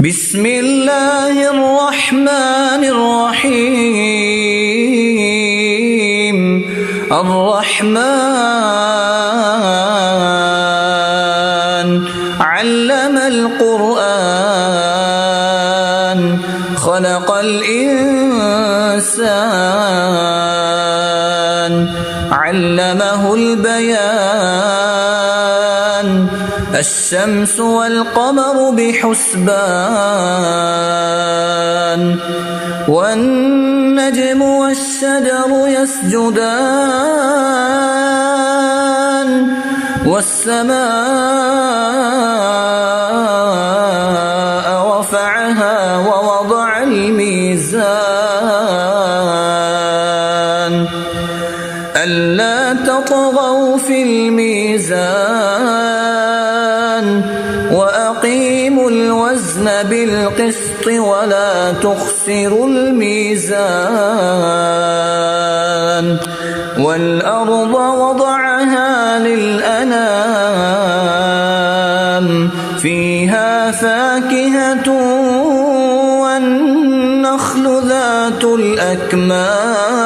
بسم الله الرحمن الرحيم. الرحمن علم القرآن خلق الإنسان علمه البيان الشمس والقمر بحسبان والنجم والشجر يسجدان والسماء رفعها ووضع الميزان ألا تطغوا في الميزان وأقيموا الوزن بالقسط ولا تخسروا الميزان والأرض وضعها للأنام فيها فاكهة والنخل ذات الأكمام